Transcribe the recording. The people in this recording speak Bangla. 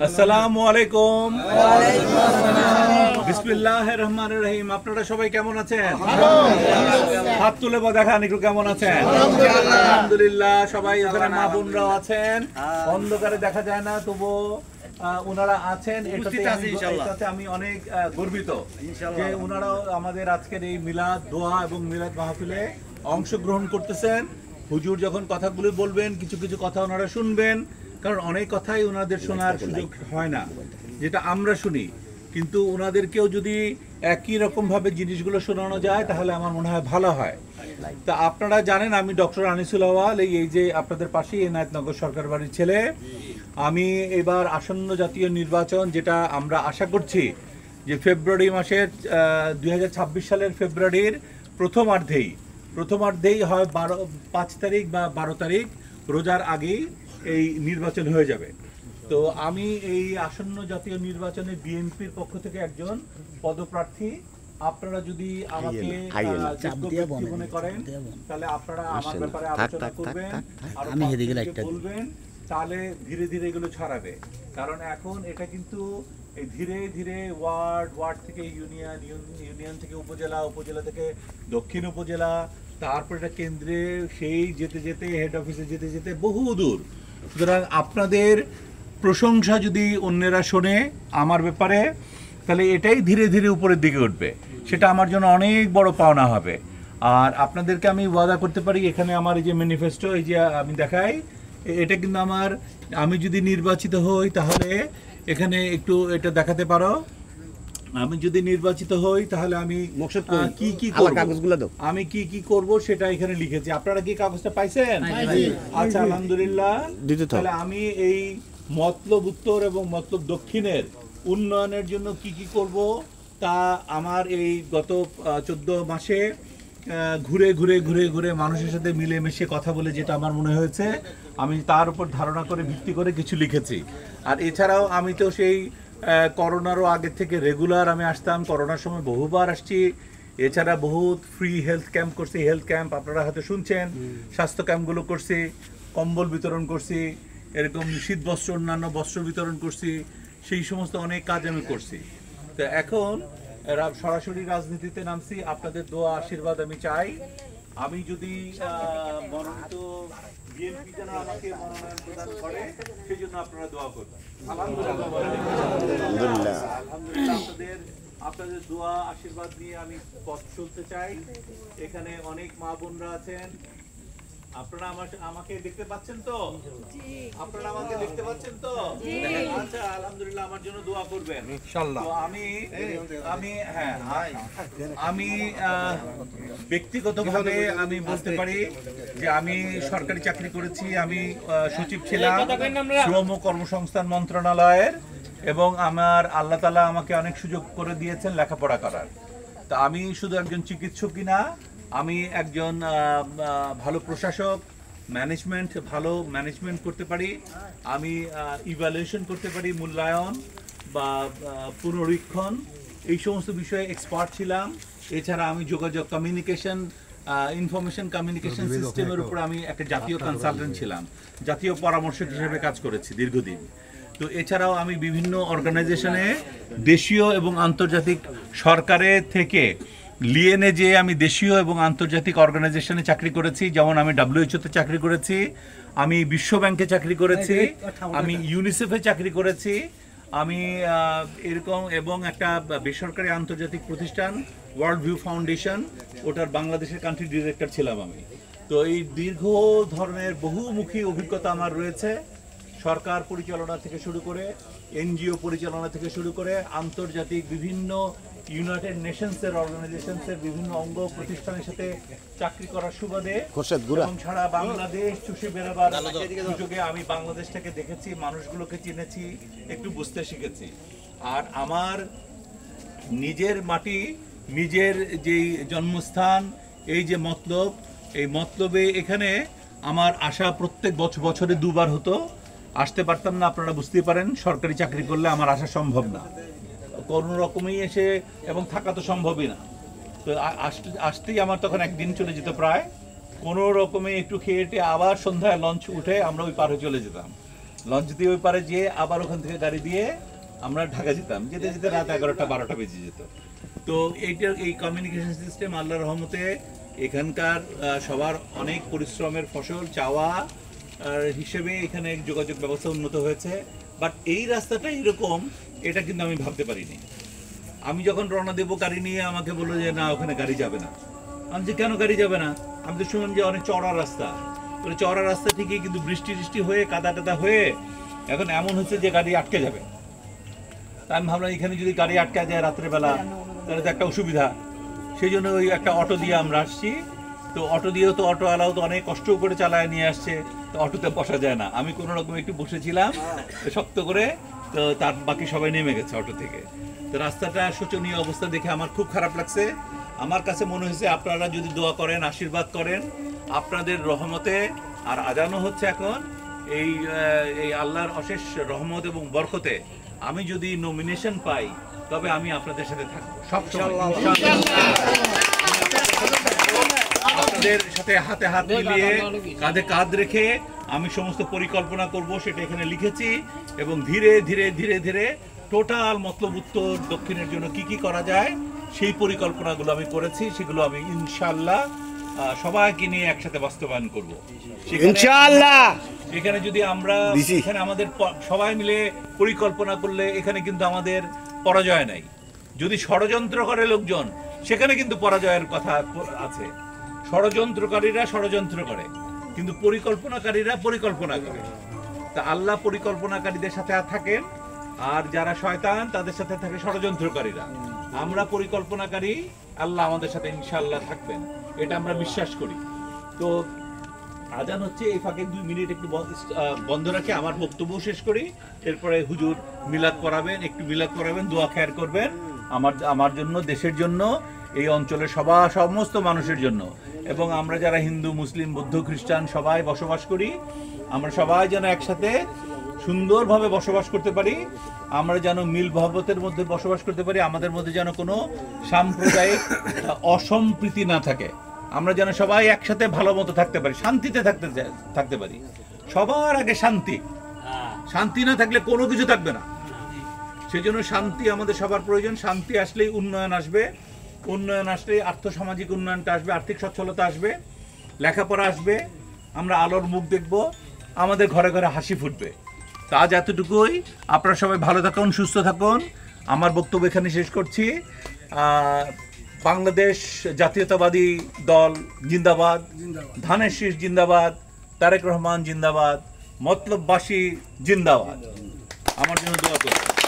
আসসালামু আলাইকুম। বিসমিল্লাহির রহমানির রহিম। আপনারা সবাই কেমন আছেন? হাত তুলে দেখান একটু কেমন আছেন। আলহামদুলিল্লাহ। সবাই ওখানে মা বোনরাও আছেন, অন্ধকারে দেখা যায় না, তবু ওনারা আছেন। এটাতে আমি অনেক গর্বিত যে ওনারাও আমাদের আজকের এই মিলাদ দোয়া এবং মিলাদ মাহফিলে অংশগ্রহণ করতেছেন। হুজুর যখন কথাগুলো বলবেন, কিছু কিছু কথা ওনারা শুনবেন, কারণ অনেক কথাই ওনাদের শোনার সুযোগ হয় না, যেটা আমরা শুনি। কিন্তু ওনাদেরকেও যদি একই রকমভাবে জিনিসগুলো শোনানো যায় তাহলে আমার মনে হয় ভালো হয়। তা আপনারা জানেন আমি ডক্টর আনিসুল আওয়াল, এই যে আপনাদের পাশেই এনায়েতনগর সরকার বাড়ির ছেলে। আমি এবার আসন্ন জাতীয় নির্বাচন, যেটা আমরা আশা করছি যে ফেব্রুয়ারি মাসের 2026 সালের ফেব্রুয়ারির প্রথমার্ধেই হয় 5 তারিখ বা 12 তারিখ, রোজার আগেই এই নির্বাচন হয়ে যাবে। তো আমি এই আসন্ন জাতীয় নির্বাচনে বিএনপির পক্ষ থেকে একজন পদপ্রার্থী। আপনারা যদি আমাকে মনে করেন তাহলে আপনারা আমার ব্যাপারে আলোচনা করবেন, বলবেন, তাহলে ধীরে ধীরে এগুলো ছড়াবে। কারণ এখন এটা কিন্তু এই ধীরে ধীরে ওয়ার্ড থেকে ইউনিয়ন থেকে উপজেলা থেকে দক্ষিণ উপজেলা, তারপর এটা কেন্দ্রে, সেই যেতে যেতে হেড অফিসে যেতে যেতে বহু দূর। সুতরাং আপনাদের প্রশংসা যদি অন্যেরা শোনে আমার ব্যাপারে, তাহলে এটাই ধীরে ধীরে উপরের দিকে উঠবে, সেটা আমার জন্য অনেক বড় পাওনা হবে। আর আপনাদেরকে আমি ওয়াদা করতে পারি, এখানে আমার এই যে ম্যানিফেস্টো, এই যে আমি দেখাই, এটা কিন্তু আমি যদি নির্বাচিত হই তাহলে এখানে একটু এটা দেখাতে পারো। আমি যদি নির্বাচিত হই তাহলে আমি কি কি আমি কি করব সেটা এখানে লিখেছি। আপনারা কি কাগজটা পাইছেন? আচ্ছা, আলহামদুলিল্লাহ। তাহলে আমি এই মতলব উত্তর এবং মতলব দক্ষিণের উন্নয়নের জন্য কি কি করব তা আমার এই গত 14 মাসে ঘুরে ঘুরে ঘুরে ঘুরে মানুষের সাথে মিলেমিশে কথা বলে যেটা আমার মনে হয়েছে, আমি তার উপর ধারণা করে ভিত্তি করে কিছু লিখেছি। আর এছাড়াও আমি তো সেই করোনারও আগে থেকে রেগুলার আমি আসতাম, করোনার সময় বহুবার আসছি। এছাড়া বহুত ফ্রি হেলথ ক্যাম্প করছি, হেলথ ক্যাম্প আপনারা হয়তো শুনছেন, স্বাস্থ্য ক্যাম্পগুলো করছি, কম্বল বিতরণ করছি, এরকম শীত বস্ত্র অন্যান্য বস্ত্র বিতরণ করছি, সেই সমস্ত অনেক কাজ আমি করছি। তো এখন সরাসরি রাজনীতিতে নামছি, আপনাদের দোয়া আশীর্বাদ আমি চাই। আমি যদি মনোনীত, বিএনপি যেন আমাকে মনোনয়ন প্রদান করে, সেই জন্য আপনারা দোয়া করবেন। আলহামদুলিল্লাহ। আপনাদের দোয়া আশীর্বাদ নিয়ে আমি পথ চলতে চাই। এখানে অনেক মা বোনরা আছেন, আপনারা আমাকে দেখতে পাচ্ছেন তো? আপনারা আমাকে দেখতে পাচ্ছেন তো? আচ্ছা, আলহামদুলিল্লাহ, আমার জন্য দোয়া করবেন ইনশাআল্লাহ। আমি ব্যক্তিগতভাবে আমি বলতে পারি যে আমি সরকারি চাকরি করেছি। আমি সচিব ছিলাম শ্রম কর্মসংস্থান মন্ত্রণালয়ের, এবং আমার আল্লাহ তাআলা আমাকে অনেক সুযোগ করে দিয়েছেন লেখাপড়া করার। তা আমি শুধু একজন চিকিৎসকই না, আমি একজন ভালো প্রশাসক, ভালো ম্যানেজমেন্ট করতে পারি। আমি ইভ্যালুয়েশন করতে পারি, মূল্যায়ন বা পুনরীক্ষণ, এই সমস্ত বিষয়ে এক্সপার্ট ছিলাম। এছাড়া আমি যোগাযোগ ইনফরমেশন কমিউনিকেশন সিস্টেমের উপর আমি একটা জাতীয় কনসালটেন্ট ছিলাম, জাতীয় পরামর্শক হিসেবে কাজ করেছি দীর্ঘদিন। তো এছাড়াও আমি বিভিন্ন অর্গানাইজেশনে, দেশীয় এবং আন্তর্জাতিক সরকারের থেকে লিয়েনে যে আমি দেশীয় এবং আন্তর্জাতিক অর্গানাইজেশনে চাকরি করেছি, যেমন আমি WHO তে চাকরি করেছি, আমি বিশ্ব ব্যাংকে চাকরি করেছি, আমি ইউনিসেফে চাকরি করেছি, আমি এরকম, এবং একটা বেসরকারি আন্তর্জাতিক প্রতিষ্ঠান ওয়ার্ল্ড ভিউ ফাউন্ডেশন, ওটার বাংলাদেশের কান্ট্রি ডিরেক্টর ছিলাম আমি। তো এই দীর্ঘ ধরনের বহুমুখী অভিজ্ঞতা আমার রয়েছে, সরকার পরিচালনা থেকে শুরু করে, এনজিও পরিচালনা থেকে শুরু করে, আন্তর্জাতিক বিভিন্ন ইউনাইটেড নেশনসের অর্গানাইজেশনসের বিভিন্ন অঙ্গ প্রতিষ্ঠানের সাথে চাকরি করার সুবাদে এবং সারা বাংলাদেশ চষে বেড়াবার সুযোগে আমি বাংলাদেশটাকে দেখেছি, মানুষগুলোকে চিনেছি, একটু বুঝতে শিখেছি। আর আমার নিজের মাটি, নিজের যেই জন্মস্থান, এই যে মতলব, এই মতলবে এখানে আমার আসা প্রত্যেক বছরে 2 বার হতো। আসতে পারতাম না, আপনারা বুঝতে পারেন, সরকারি চাকরি করলে আমার আসা সম্ভব না, কোনো রকমই এসে, এবং থাকা তো সম্ভবই না। তো আসতেই আমার তখন একদিন চলে যেত প্রায়, কোনো রকমে একটু খেয়ে আবার সন্ধ্যায় লঞ্চ উঠে আমরা ওই পারে চলে যেতাম। লঞ্চ দিয়ে ওই পারে যেয়ে আবার ওখান থেকে গাড়ি দিয়ে আমরা ঢাকা যেতাম, যেতে যেতে রাত 11টা 12টা বেজে যেত। তো এইটার এই কমিউনিকেশন সিস্টেম আল্লাহর রহমতে এখানকার সবার অনেক পরিশ্রমের ফসল চাওয়া হিসেবে এখানে যোগাযোগ ব্যবস্থা উন্নত হয়েছে। বাট এই রাস্তাটা এরকম এটা কিন্তু আমি ভাবতে পারিনি। আমি যখন রওনা দেবো গাড়ি নিয়ে আমাকে বললো যে না ওখানে গাড়ি যাবে না। আমি যে কেন গাড়ি যাবে না, আমি তো শুনলাম যে অনেক চড়া রাস্তা। বলে চড়া রাস্তা ঠিকই, কিন্তু বৃষ্টি টিষ্টি হয়ে কাদা টাদা হয়ে এখন এমন হচ্ছে যে গাড়ি আটকে যাবে। তা আমি ভাবলাম এখানে যদি গাড়ি আটকে যায় রাত্রেবেলা তাহলে তো একটা অসুবিধা। সেই জন্য ওই একটা অটো দিয়ে আমরা আসছি। তো অটো দিয়েও তো অটোওয়ালাও তো অনেক কষ্ট করে চালায় নিয়ে আসছে, তো অটোতে বসা যায় না। আমি কোনো রকম একটু বসেছিলাম শক্ত করে, তো তার বাকি সবাই নেমে গেছে অটো থেকে। তো রাস্তাটা শোচনীয় অবস্থা দেখে আমার খুব খারাপ লাগছে। আমার কাছে মনে হয়েছে আপনারা যদি দোয়া করেন, আশীর্বাদ করেন, আপনাদের রহমতে আর আজানও হচ্ছে এখন এই আল্লাহর অশেষ রহমত এবং বরকতে আমি যদি নমিনেশন পাই তবে আমি আপনাদের সাথে থাকবো সবসময়। আপনাদের সাথে হাতে হাত মিলিয়ে কাঁধে কাঁধ রেখে আমি সমস্ত পরিকল্পনা করব, সেটা এখানে লিখেছি। এবং ধীরে ধীরে ধীরে ধীরে টোটাল মতলব উত্তর দক্ষিণের জন্য কি কি করা যায় সেই পরিকল্পনাগুলো আমি করেছি। সেগুলো আমি ইনশাআল্লাহ সবাইকে নিয়ে একসাথে বাস্তবায়ন করব ইনশাআল্লাহ। এখানে যদি আমরা এখানে আমাদের সবাই মিলে পরিকল্পনা করলে এখানে কিন্তু আমাদের পরাজয় নাই। যদি ষড়যন্ত্র করে লোকজন সেখানে কিন্তু পরাজয়ের কথা আছে। ষড়যন্ত্রকারীরা ষড়যন্ত্র করে, কিন্তু পরিকল্পনাকারীরা পরিকল্পনা করে। তা আল্লাহ পরিকল্পনাকারীদের সাথে থাকেন, আর যারা শয়তান তাদের সাথে থাকে ষড়যন্ত্রকারীরা। আমরা পরিকল্পনাকারী, আল্লাহ আমাদের সাথে ইনশাআল্লাহ থাকবেন, এটা আমরা বিশ্বাস করি। তো আজান হচ্ছে, এই ফাঁকে 2 মিনিট একটু বন্ধ রাখে আমার বক্তব্য শেষ করি। এরপরে হুজুর মিলাদ পড়াবেন, একটু মিলাদ পড়াবেন, দোয়া খেয়ার করবেন আমার জন্য, দেশের জন্য, এই অঞ্চলের সমস্ত মানুষের জন্য। এবং আমরা যারা হিন্দু, মুসলিম, বৌদ্ধ, খ্রিস্টান সবাই বসবাস করি, আমরা সবাই যেন একসাথে সুন্দরভাবে বসবাস করতে পারি। আমরা যেন মিল মহব্বতের মধ্যে বসবাস করতে পারি। আমাদের মধ্যে যেন কোনো সাম্প্রদায়িক অসম্প্রীতি না থাকে। আমরা যেন সবাই একসাথে ভালো মতো থাকতে পারি, শান্তিতে থাকতে পারি। সবার আগে শান্তি। শান্তি না থাকলে কোনো কিছু থাকবে না। সেই জন্য শান্তি আমাদের সবার প্রয়োজন। শান্তি আসলেই উন্নয়ন আসবে, উন্নয়ন আসলেই আর্থসামাজিক উন্নয়নটা আসবে, আর্থিক সচ্ছলতা আসবে, লেখাপড়া আসবে, আমরা আলোর মুখ দেখব, আমাদের ঘরে ঘরে হাসি ফুটবে। তা আজ এতটুকুই। আপনারা সবাই ভালো থাকুন, সুস্থ থাকুন। আমার বক্তব্য এখানে শেষ করছি। বাংলাদেশ জাতীয়তাবাদী দল জিন্দাবাদ, ধানের শীষ জিন্দাবাদ, তারেক রহমান জিন্দাবাদ, মতলববাসী জিন্দাবাদ। আমার জন্য দোয়া করুন।